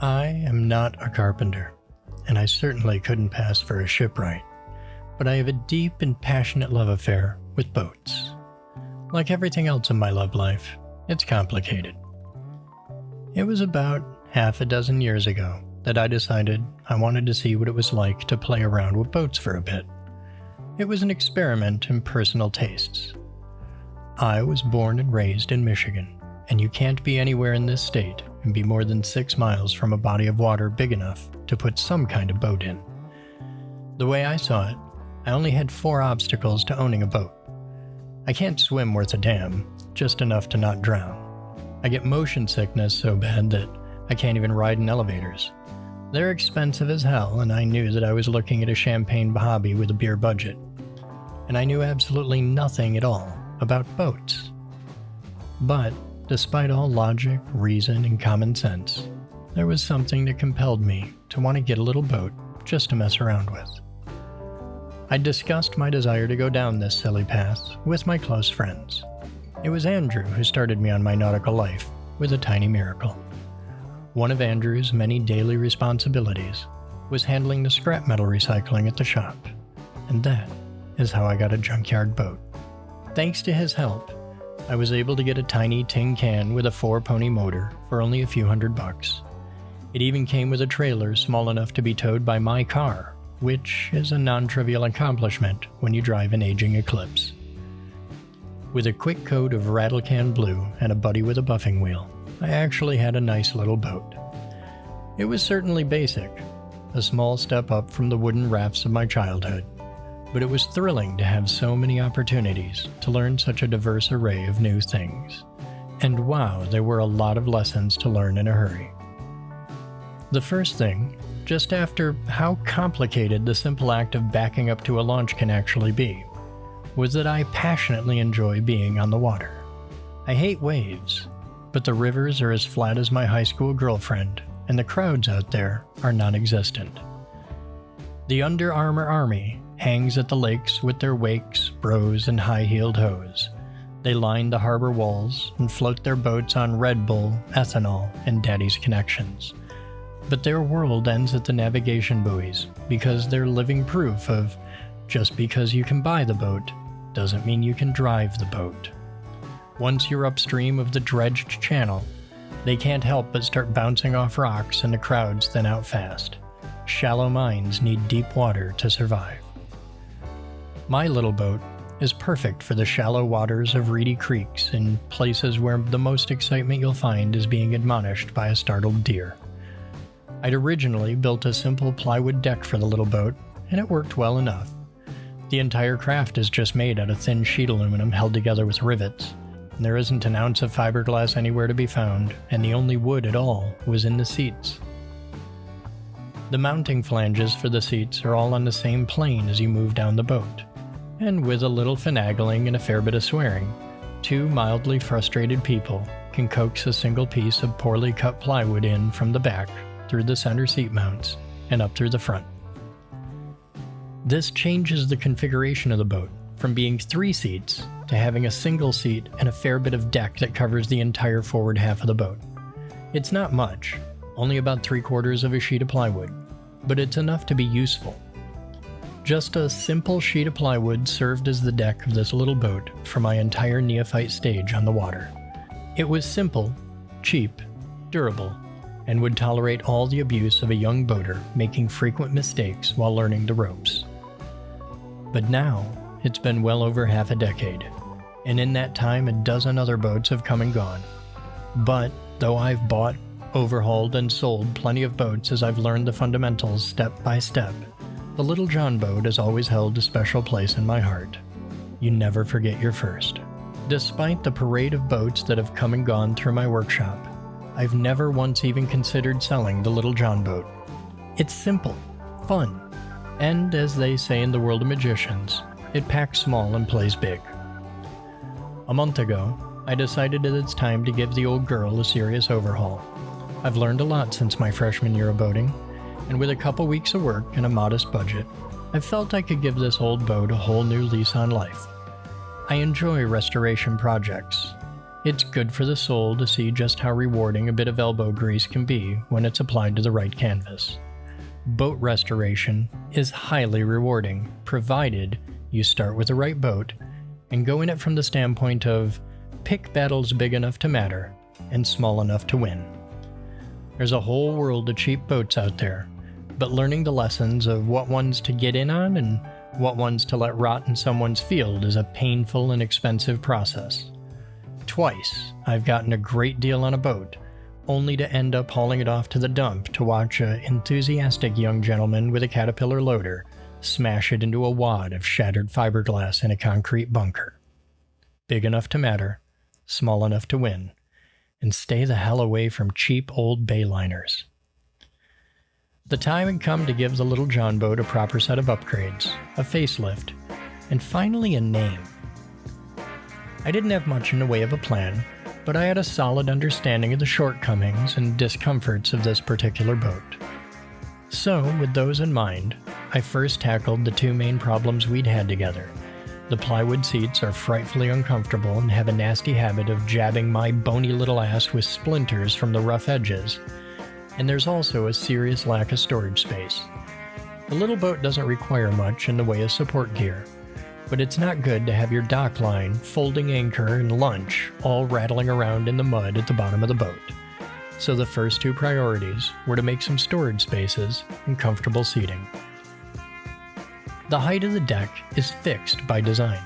I am not a carpenter, and I certainly couldn't pass for a shipwright, but I have a deep and passionate love affair with boats. Like everything else in my love life, it's complicated. It was about half a dozen years ago that I decided I wanted to see what it was like to play around with boats for a bit. It was an experiment in personal tastes. I was born and raised in Michigan, and you can't be anywhere in this state and be more than 6 miles from a body of water big enough to put some kind of boat in. The way I saw it, I only had 4 obstacles to owning a boat. I can't swim worth a damn, just enough to not drown. I get motion sickness so bad that I can't even ride in elevators. They're expensive as hell, and I knew that I was looking at a champagne hobby with a beer budget. And I knew absolutely nothing at all about boats. But despite all logic, reason, and common sense, there was something that compelled me to want to get a little boat just to mess around with. I discussed my desire to go down this silly path with my close friends. It was Andrew who started me on my nautical life with a tiny miracle. One of Andrew's many daily responsibilities was handling the scrap metal recycling at the shop, and that is how I got a junkyard boat. Thanks to his help, I was able to get a tiny tin can with a 4-pony motor for only a few $100. It even came with a trailer small enough to be towed by my car, which is a non-trivial accomplishment when you drive an aging Eclipse. With a quick coat of rattle can blue and a buddy with a buffing wheel, I actually had a nice little boat. It was certainly basic, a small step up from the wooden rafts of my childhood, but it was thrilling to have so many opportunities to learn such a diverse array of new things. And wow, there were a lot of lessons to learn in a hurry. The first thing, just after how complicated the simple act of backing up to a launch can actually be, was that I passionately enjoy being on the water. I hate waves, but the rivers are as flat as my high school girlfriend, and the crowds out there are non-existent. The Under Armour Army hangs at the lakes with their wakes, bros, and high-heeled hose. They line the harbor walls and float their boats on Red Bull, ethanol, and Daddy's Connections. But their world ends at the navigation buoys because they're living proof of just because you can buy the boat doesn't mean you can drive the boat. Once you're upstream of the dredged channel, they can't help but start bouncing off rocks and the crowds thin out fast. Shallow minds need deep water to survive. My little boat is perfect for the shallow waters of reedy creeks in places where the most excitement you'll find is being admonished by a startled deer. I'd originally built a simple plywood deck for the little boat, and it worked well enough. The entire craft is just made out of thin sheet aluminum held together with rivets. There isn't an ounce of fiberglass anywhere to be found, and the only wood at all was in the seats. The mounting flanges for the seats are all on the same plane as you move down the boat, and with a little finagling and a fair bit of swearing, 2 mildly frustrated people can coax a single piece of poorly cut plywood in from the back, through the center seat mounts, and up through the front. This changes the configuration of the boat from being 3 seats to having a single seat and a fair bit of deck that covers the entire forward half of the boat. It's not much, only about 3/4 of a sheet of plywood, but it's enough to be useful. Just a simple sheet of plywood served as the deck of this little boat for my entire neophyte stage on the water. It was simple, cheap, durable, and would tolerate all the abuse of a young boater making frequent mistakes while learning the ropes. But now, it's been well over half a decade, and in that time a dozen other boats have come and gone. But, though I've bought, overhauled, and sold plenty of boats as I've learned the fundamentals step by step, the Little John boat has always held a special place in my heart. You never forget your first. Despite the parade of boats that have come and gone through my workshop, I've never once even considered selling the Little John boat. It's simple, fun, and as they say in the world of magicians, it packs small and plays big. A month ago, I decided that it's time to give the old girl a serious overhaul. I've learned a lot since my freshman year of boating, and with a couple weeks of work and a modest budget, I felt I could give this old boat a whole new lease on life. I enjoy restoration projects, It's good for the soul to see just how rewarding a bit of elbow grease can be when it's applied to the right canvas. Boat restoration is highly rewarding, provided you start with the right boat and go in it from the standpoint of pick battles big enough to matter and small enough to win. There's a whole world of cheap boats out there, but learning the lessons of what ones to get in on and what ones to let rot in someone's field is a painful and expensive process. Twice, I've gotten a great deal on a boat, only to end up hauling it off to the dump to watch an enthusiastic young gentleman with a Caterpillar loader smash it into a wad of shattered fiberglass in a concrete bunker. Big enough to matter, small enough to win, and stay the hell away from cheap old bayliners. The time had come to give the Little John boat a proper set of upgrades, a facelift, and finally a name. I didn't have much in the way of a plan, but I had a solid understanding of the shortcomings and discomforts of this particular boat. So, with those in mind, I first tackled the two main problems we'd had together. The plywood seats are frightfully uncomfortable and have a nasty habit of jabbing my bony little ass with splinters from the rough edges, and there's also a serious lack of storage space. The little boat doesn't require much in the way of support gear, but it's not good to have your dock line, folding anchor, and lunch all rattling around in the mud at the bottom of the boat. So the first two priorities were to make some storage spaces and comfortable seating. The height of the deck is fixed by design.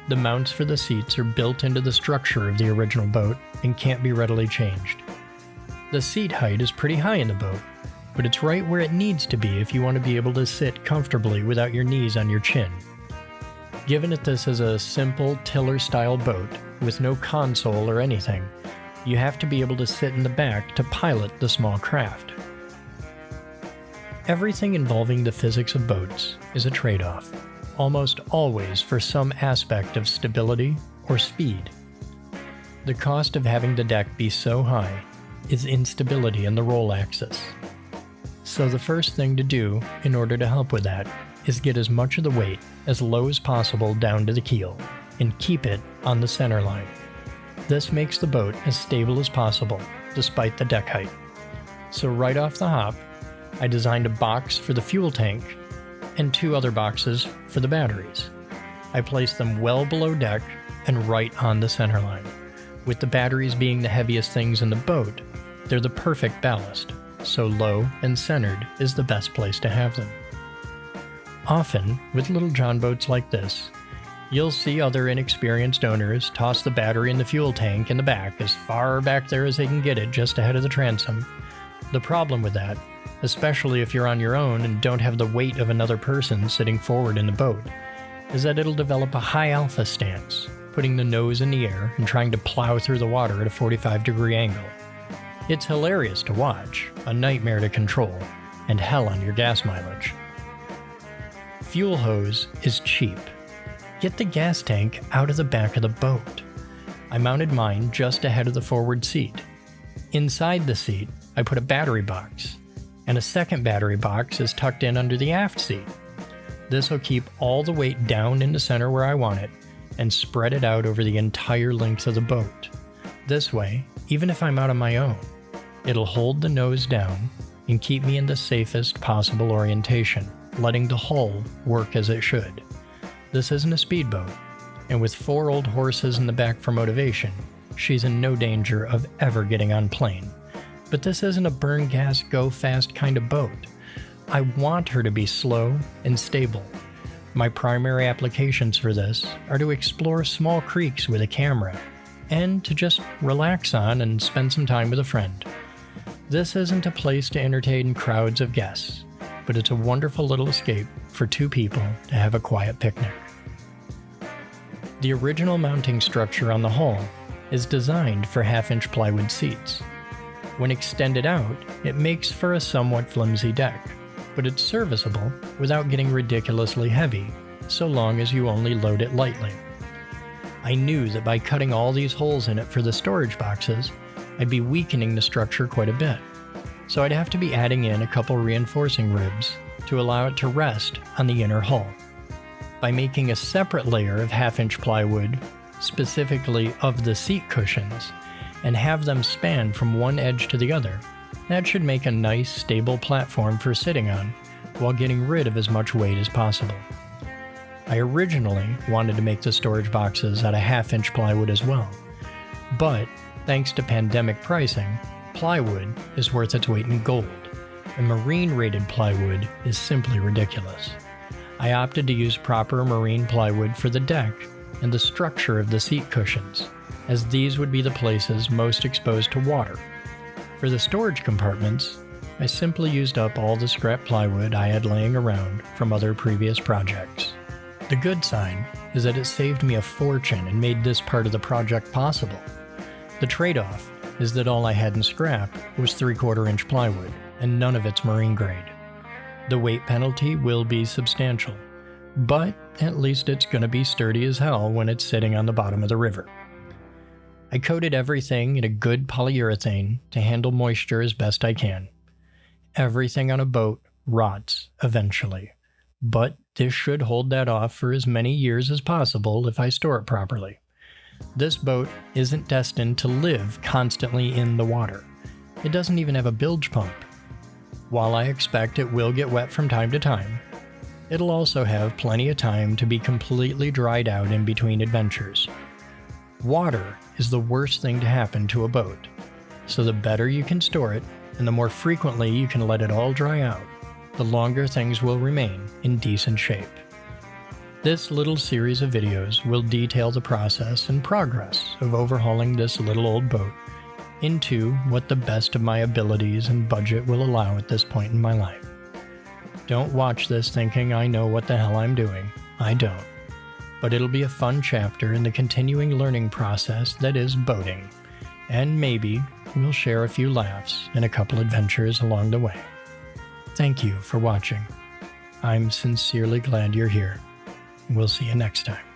The mounts for the seats are built into the structure of the original boat and can't be readily changed. The seat height is pretty high in the boat, but it's right where it needs to be if you want to be able to sit comfortably without your knees on your chin. Given that this is a simple tiller-style boat with no console or anything, you have to be able to sit in the back to pilot the small craft. Everything involving the physics of boats is a trade-off, almost always for some aspect of stability or speed. The cost of having the deck be so high is instability in the roll axis. So the first thing to do in order to help with that is get as much of the weight as low as possible down to the keel and keep it on the center line. This makes the boat as stable as possible despite the deck height. So right off the hop, I designed a box for the fuel tank and two other boxes for the batteries. I placed them well below deck and right on the center line. With the batteries being the heaviest things in the boat, they're the perfect ballast, so low and centered is the best place to have them. Often, with Little John boats like this, you'll see other inexperienced owners toss the battery in the fuel tank in the back as far back there as they can get it just ahead of the transom. The problem with that, especially if you're on your own and don't have the weight of another person sitting forward in the boat, is that it'll develop a high alpha stance, putting the nose in the air and trying to plow through the water at a 45-degree angle. It's hilarious to watch, a nightmare to control, and hell on your gas mileage. Fuel hose is cheap. Get the gas tank out of the back of the boat. I mounted mine just ahead of the forward seat. Inside the seat, I put a battery box, and a second battery box is tucked in under the aft seat. This will keep all the weight down in the center where I want it, and spread it out over the entire length of the boat. This way, even if I'm out on my own, it'll hold the nose down and keep me in the safest possible orientation, letting the hull work as it should. This isn't a speedboat, and with 4 old horses in the back for motivation, she's in no danger of ever getting on plane. But this isn't a burn gas, go fast kind of boat. I want her to be slow and stable. My primary applications for this are to explore small creeks with a camera, and to just relax on and spend some time with a friend. This isn't a place to entertain crowds of guests, but it's a wonderful little escape for 2 people to have a quiet picnic. The original mounting structure on the hull is designed for half-inch plywood seats. When extended out, it makes for a somewhat flimsy deck, but it's serviceable without getting ridiculously heavy, so long as you only load it lightly. I knew that by cutting all these holes in it for the storage boxes, I'd be weakening the structure quite a bit, so I'd have to be adding in a couple reinforcing ribs to allow it to rest on the inner hull. By making a separate layer of half-inch plywood specifically of the seat cushions, and have them span from one edge to the other. That should make a nice, stable platform for sitting on, while getting rid of as much weight as possible. I originally wanted to make the storage boxes out of 1/2-inch plywood as well, but thanks to pandemic pricing, plywood is worth its weight in gold, and marine-rated plywood is simply ridiculous. I opted to use proper marine plywood for the deck and the structure of the seat cushions, as these would be the places most exposed to water. For the storage compartments, I simply used up all the scrap plywood I had laying around from other previous projects. The good side is that it saved me a fortune and made this part of the project possible. The trade-off is that all I had in scrap was 3/4-inch plywood, and none of it's marine grade. The weight penalty will be substantial, but at least it's going to be sturdy as hell when it's sitting on the bottom of the river. I coated everything in a good polyurethane to handle moisture as best I can. Everything on a boat rots eventually, but this should hold that off for as many years as possible if I store it properly. This boat isn't destined to live constantly in the water. It doesn't even have a bilge pump. While I expect it will get wet from time to time, it'll also have plenty of time to be completely dried out in between adventures. Water is the worst thing to happen to a boat, so the better you can store it and the more frequently you can let it all dry out, the longer things will remain in decent shape. This little series of videos will detail the process and progress of overhauling this little old boat into what the best of my abilities and budget will allow at this point in my life. Don't watch this thinking I know what the hell I'm doing. I don't. But it'll be a fun chapter in the continuing learning process that is boating, and maybe we'll share a few laughs and a couple adventures along the way. Thank you for watching. I'm sincerely glad you're here. We'll see you next time.